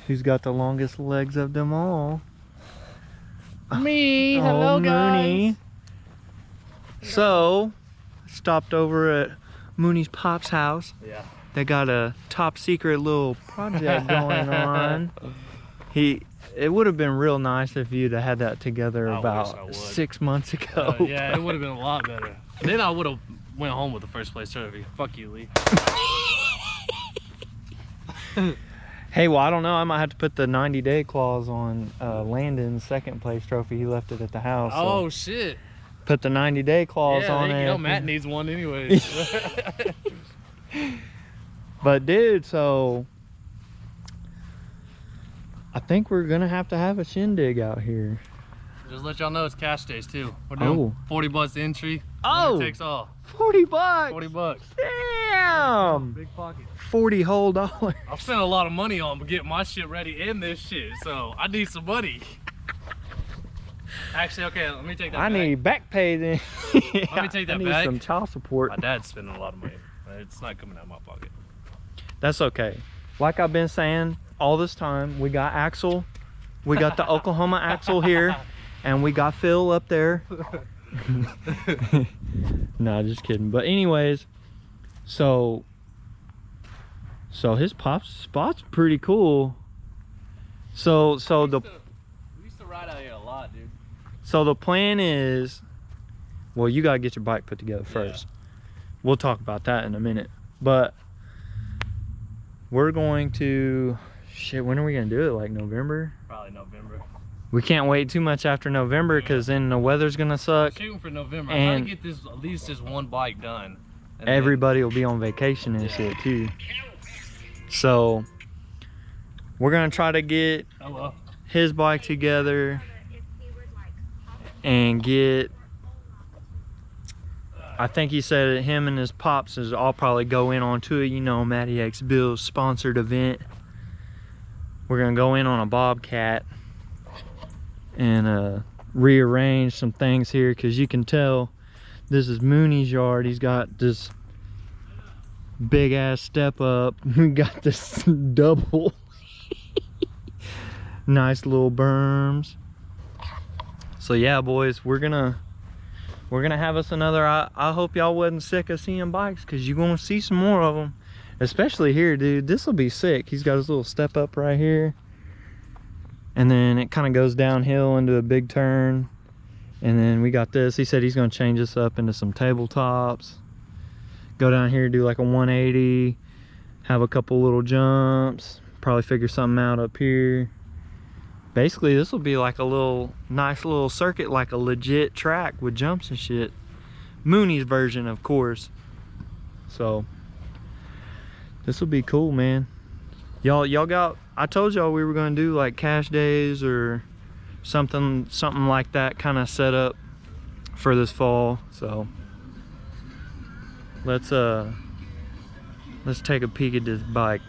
Who's got the longest legs of them all? Me. Hello, Mooney. guys. So, stopped over at Mooney's Pop's house. Yeah. They got a top secret little project going on. It would have been real nice if you'd have had that together about 6 months ago. Yeah, it would have been a lot better. Then I would have went home with the first place trophy. Fuck you, Lee. Hey, well, I don't know. I might have to put the 90-day clause on Landon's second place trophy. He left it at the house. Oh, so shit. put the 90-day clause on it. You know, Matt needs one anyways. But dude, so I think we're gonna have to have a shindig out here. Just let y'all know it's cash days too. We're doing 40 bucks entry. Oh, takes all. 40 bucks. 40 bucks. Damn. Big pocket. 40 whole dollars. I've spent a lot of money on getting my shit ready and this shit, so I need some money. Actually, okay, let me take that back. I need back pay then. Let me take that I need back. some child support. My dad's spending a lot of money. It's not coming out of my pocket. That's okay. Like I've been saying all this time, we got Axel. We got the Oklahoma Axel here. And we got Phil up there. Nah, just kidding. But anyways, so his pop spot's pretty cool. So we used to ride out here a lot, dude. So the plan is, well, you gotta get your bike put together first. We'll talk about that in a minute. But we're going to, shit, when are we gonna do it? Like November? Probably November. We can't wait too much after November because then the weather's gonna suck. Shooting for November. And I'm trying to get this, at least this one bike done. And everybody will be on vacation and shit too. So we're gonna try to get his bike together and get, I think he said that him and his pops is all probably go in onto it, you know, MattyXBuilds sponsored event. We're gonna go in on a Bobcat and rearrange some things here, because you can tell this is Mooney's yard. He's got this big ass step up. We got this double nice little berms. So yeah, boys, we're gonna have us another, I hope y'all wasn't sick of seeing bikes, because you're gonna see some more of them, especially here, dude. This will be sick. He's got his little step up right here, and then it kind of goes downhill into a big turn, and then we got this. He said he's gonna change this up into some tabletops, go down here, do like a 180, have a couple little jumps, probably figure something out up here. Basically, this will be like a little nice little circuit, like a legit track with jumps and shit. Mooney's version, of course. So this will be cool, man. Y'all got, I told y'all we were gonna do like cash days or something like that kind of set up for this fall. So let's take a peek at this bike.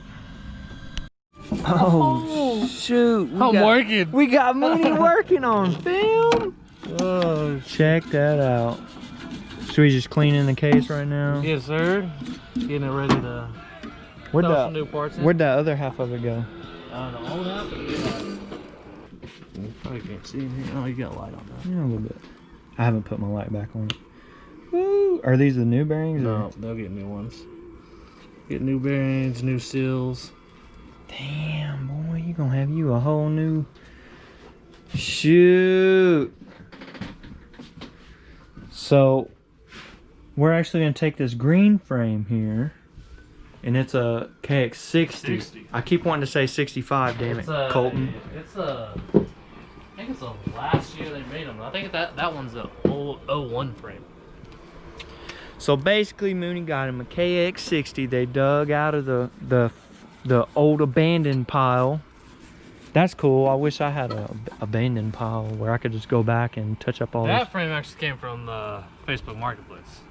Oh shoot, working. We got Mooney working on film. Oh, check that out. Should we just clean in the case right now? Yes, sir. Getting it ready to Where'd throw some new parts in. Where'd that other half of it go? The old half? You probably can't see in here. Oh, you got a light on that. Yeah, a little bit. I haven't put my light back on it. Woo! Are these the new bearings? No, they'll get new ones. Get new bearings, new seals. Damn, boy, you gonna have you a whole new... Shoot! So, we're actually gonna take this green frame here, and it's a KX60. 60. I keep wanting to say 65, damn it, Colton. I think it's the last year they made them. I think that one's a 01 frame. So basically, Mooney got him a KX60. They dug out of the old abandoned pile. That's cool. I wish I had a abandoned pile where I could just go back and touch up all That this. frame actually came from the Facebook Marketplace.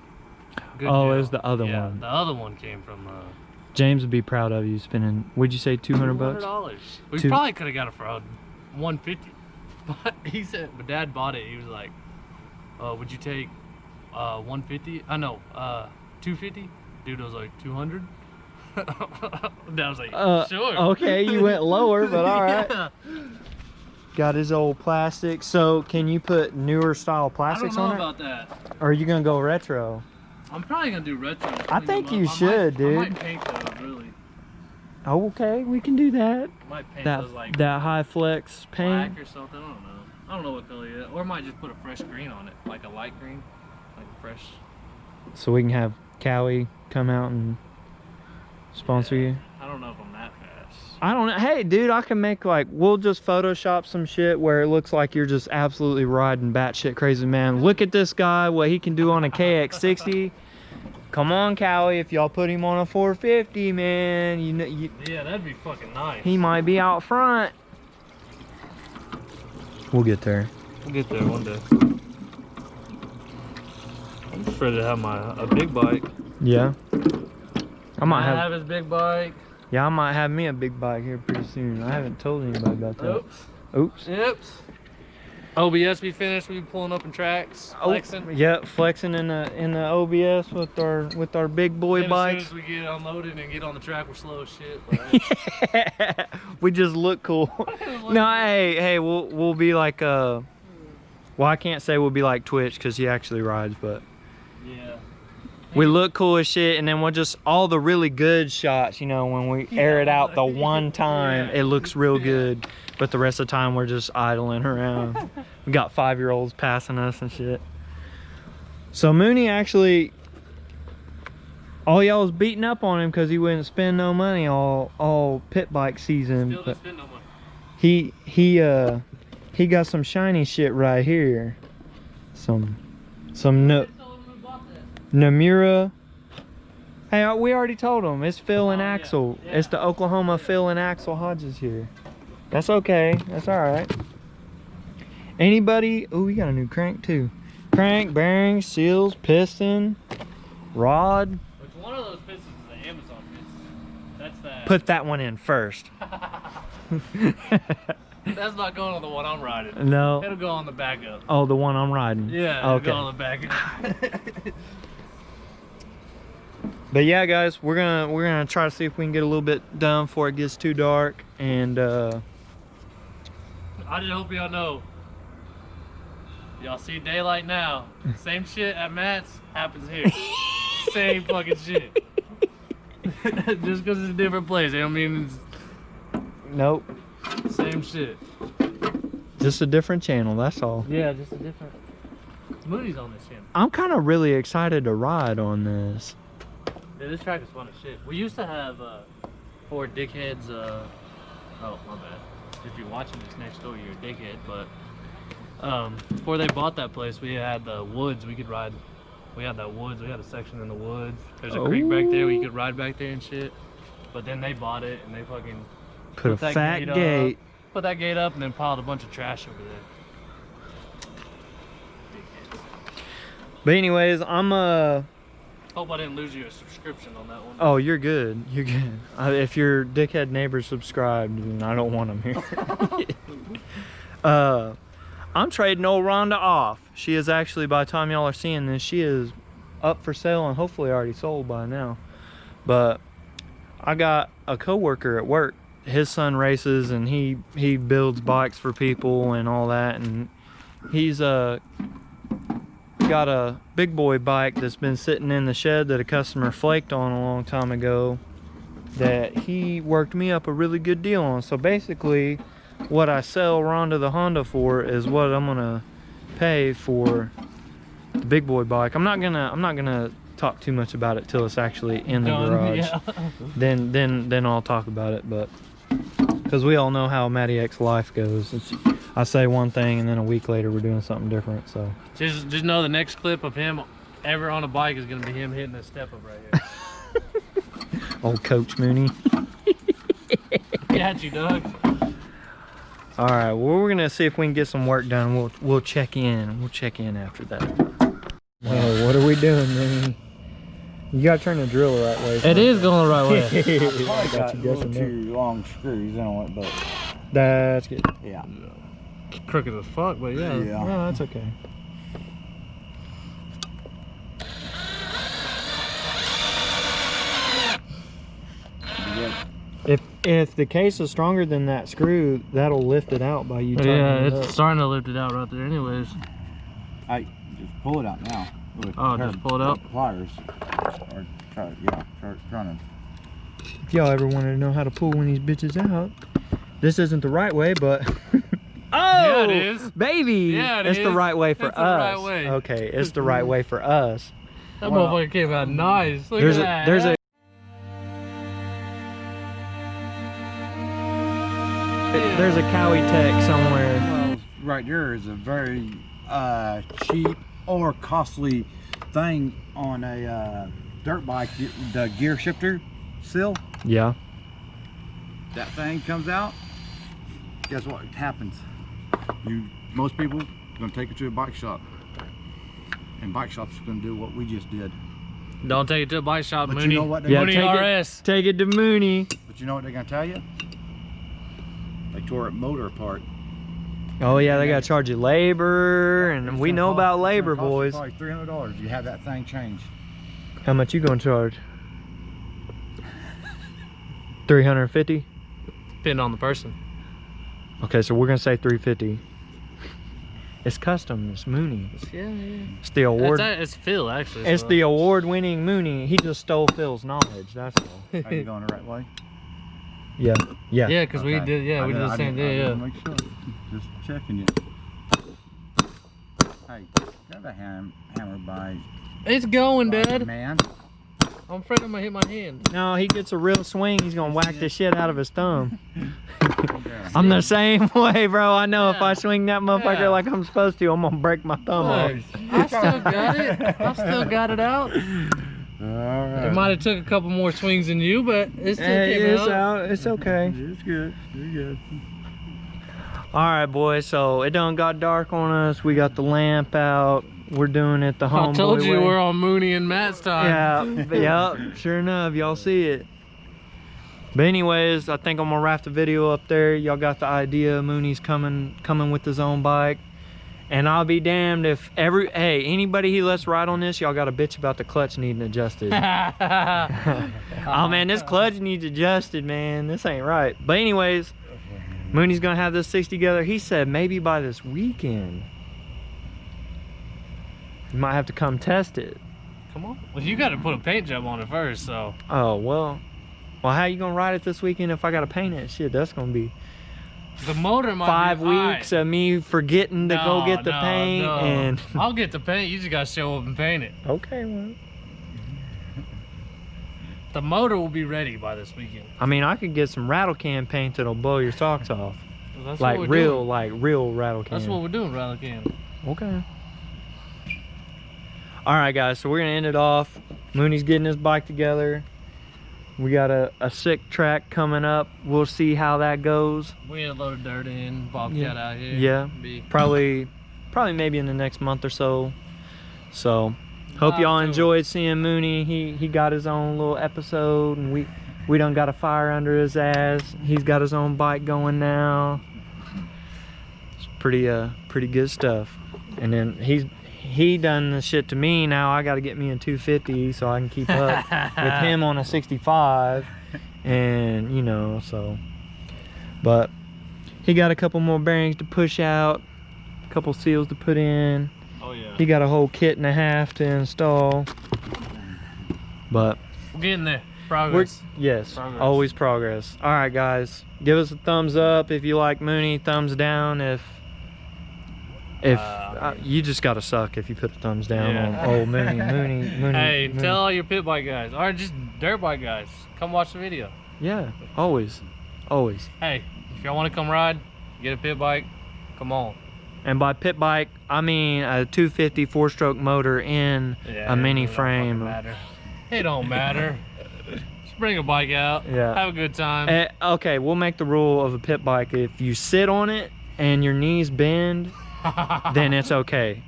Good Oh, deal. it was the other Yeah, one. the other one came from James would be proud of you spending, would you say 200 bucks? $200. We probably could have got it for $150. But he said, my dad bought it. He was like, would you take $150? I know, $250. Dude was like 200. I was like, sure. Okay, you went lower, but all right. Yeah. Got his old plastic. So can you put newer style plastics on it? I don't know about that. Or are you gonna go retro? I'm probably gonna do retro. I think you should, dude. I might paint those, really. Oh, okay, we can do that. I might paint That those like that high flex paint. black or something. I don't know. I don't know what color yet. Or I might just put a fresh green on it, like a light green, like a fresh. So we can have Cowie come out and sponsor you. I don't know if I'm that fast. I don't know. Hey, dude, I can make like, we'll just Photoshop some shit where it looks like you're just absolutely riding batshit crazy, man. Look at this guy, what he can do on a KX60. Come on, Cowie, if y'all put him on a 450, man, you know, Yeah, that'd be fucking nice. he might be out front. We'll get there. We'll get there one day. I'm just ready to have a big bike. Yeah. I might have his big bike. Yeah, I might have me a big bike here pretty soon. I haven't told anybody about that. Oops. Oops. Oops. OBS be finished. We be pulling up in tracks, flexing. Yep, flexing in the OBS with our big boy bikes. As soon as we get unloaded and get on the track, we're slow as shit. Yeah. We just look cool. No, hey, we'll be like well, I can't say we'll be like Twitch because he actually rides, but yeah. we look cool as shit, and then we'll just all the really good shots, you know, when we air it out the one time, it looks real good. But the rest of the time we're just idling around. We got 5-year-olds passing us and shit. So Mooney actually, all y'all was beating up on him because he wouldn't spend no money all pit bike season. Still But spend no money. he got some shiny shit right here. Some Namura. Hey, we already told him it's Phil and Axel. Yeah. It's the Oklahoma Phil and Axel Hodges here. That's okay. That's all right. Anybody? Oh, we got a new crank too. Crank, bearings, seals, piston, rod. Which one of those pistons is the Amazon piston? That's that. Put that one in first. That's not going on the one I'm riding. No. It'll go on the backup. Oh, the one I'm riding. Yeah, it'll okay. go on the backup. But yeah, guys, we're gonna try to see if we can get a little bit done before it gets too dark. And I just hope y'all know. Y'all see daylight now. Same shit at Matt's happens here. Same fucking shit. Just because it's a different place, I don't mean it's nope. same shit. Just a different channel, that's all. Yeah, just a different. Mooney's on this channel. I'm kind of really excited to ride on this. Yeah, this track is fun as shit. We used to have 4 dickheads. Oh, my bad. If you're watching this next door, you're a dickhead. But before they bought that place, we had the woods. We could ride. We had that woods. We had a section in the woods. There's a creek back there where you could ride back there and shit. But then they bought it and they fucking put a fat gate. Put that gate up and then piled a bunch of trash over there. Dickheads. But anyways, I'm Hope I didn't lose you a subscription on that one. Oh, you're good. You're good. If your dickhead neighbor's subscribed, then I don't want them here. I'm trading old Rhonda off. She is actually, by the time y'all are seeing this, she is up for sale and hopefully already sold by now. But I got a coworker at work. His son races and he builds bikes for people and all that, and he's got a big boy bike that's been sitting in the shed that a customer flaked on a long time ago that he worked me up a really good deal on. So basically what I sell Rhonda the Honda for is what I'm gonna pay for the big boy bike. I'm not gonna talk too much about it till it's actually in the garage. Yeah. Then I'll talk about it, but because we all know how MattyX life goes. I say one thing and then a week later we're doing something different. So just know the next clip of him ever on a bike is gonna be him hitting the step up right here. Old Coach Mooney. Got you, Doug. All right, well, we're gonna see if we can get some work done. We'll check in. We'll check in after that. Oh, what are we doing, Mooney? You gotta turn the drill the right way. It is going the right way. I got a little too long screws on it, but That's good. yeah. It's crooked as fuck, but yeah. Yeah. No, that's okay. If the case is stronger than that screw, that'll lift it out by you tightening Yeah, it it's up. starting to lift it out right there anyways. Hey, just pull it out now. Oh, just pull it out? Pliers. Or trying to. If y'all ever wanted to know how to pull one of these bitches out, this isn't the right way, but oh, yeah, it is, baby. Yeah, it's the right way for it's us. the right way. Okay, it's the right way for us. That motherfucker came out nice. Look at that. There's a Cowie Tech somewhere. Well, right there is a very cheap or costly thing on a dirt bike. The gear shifter seal. Yeah. That thing comes out. Guess what happens? Most people are gonna take it to a bike shop, and bike shops are gonna do what we just did. Don't take it to a bike shop, But Mooney. you know what? Yeah, Mooney RS. Take it to Mooney. But you know what they're gonna tell you? They tore that motor apart. Oh yeah, they gotta charge you labor, and we know about labor, boys. Probably $300. You have that thing changed. How much you gonna charge? 350. Depending on the person. Okay, so we're gonna say 350. It's custom. It's Mooney. Yeah. It's the award. It's Phil actually. It's so. the award-winning Mooney. He just stole Phil's knowledge. That's all. Are you going the right way? Yeah. Yeah. Yeah, because we Okay. did. Yeah, we did the same day. Yeah. Make sure. Just checking you. Hey, grab a hammer by It's going, Dad. man. I'm afraid I'm gonna hit my hand. No, he gets a real swing. He's gonna whack the shit out of his thumb. Okay. I'm the same way, bro. I know if Yeah. I swing that motherfucker Yeah. like I'm supposed to, I'm gonna break my thumb off. Look, I still got it. I still got it out. All right. It might have took a couple more swings than you, but it still Hey, came it's out. out. It's okay. It's good. You're good. All right, boys. So it done got dark on us. We got the lamp out. We're doing it the homeboy I told you way. we're on Mooney and Matt's time. Yeah, yeah. Sure enough, y'all see it. But anyways, I think I'm gonna wrap the video up there. Y'all got the idea. Mooney's coming with his own bike, and I'll be damned if anybody he lets ride on this, y'all got a bitch about the clutch needing adjusted. Oh man, this clutch needs adjusted, man. This ain't right. But anyways, Mooney's gonna have this 6 together. He said maybe by this weekend. You might have to come test it. Come on. Well, you got to put a paint job on it first, so. Oh, well, how you gonna ride it this weekend if I gotta paint it? Shit, that's gonna be The motor might 5 be weeks of me forgetting to go get the No, paint no. and I'll get the paint. You just got to show up and paint it. okay, well, The motor will be ready by this weekend. I mean, I could get some rattle can paint that'll blow your socks off. Well, that's Like what we're real doing. rattle can. That's what we're doing, rattle can. Okay. All right, guys, so we're gonna end it off. Mooney's getting his bike together. We got a sick track coming up. We'll see how that goes. We had a load of dirt in, Bobcat Yeah. out here. Yeah. Be Probably maybe in the next month or so. So hope y'all too. enjoyed seeing Mooney. He got his own little episode, and we done got a fire under his ass. He's got his own bike going now. It's pretty good stuff. And then he done the shit to me. Now I got to get me a 250 so I can keep up with him on a 65, and you know, so. But he got a couple more bearings to push out, a couple seals to put in. Oh yeah. He got a whole kit and a half to install. But We're getting there. Progress. yes, Progress. always progress. All right, guys, give us a thumbs up if you like Mooney. Thumbs down if you just gotta suck if you put a thumbs down Yeah. on old Mooney. Hey, Mooney. tell all your pit bike guys, or just dirt bike guys, come watch the video. Yeah, always. Hey, if y'all want to come ride, get a pit bike, come on. And by pit bike, I mean a 250 4-stroke motor in Yeah, a mini it don't frame. fucking matter. It don't matter. Just bring a bike out. Yeah. Have a good time. Okay, we'll make the rule of a pit bike. If you sit on it and your knees bend, then it's okay.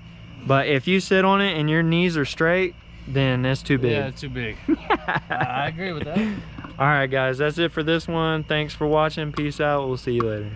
But if you sit on it and your knees are straight, then it's too big. Yeah, it's too big. I agree with that. All right, guys, that's it for this one. Thanks for watching. Peace out. We'll see you later.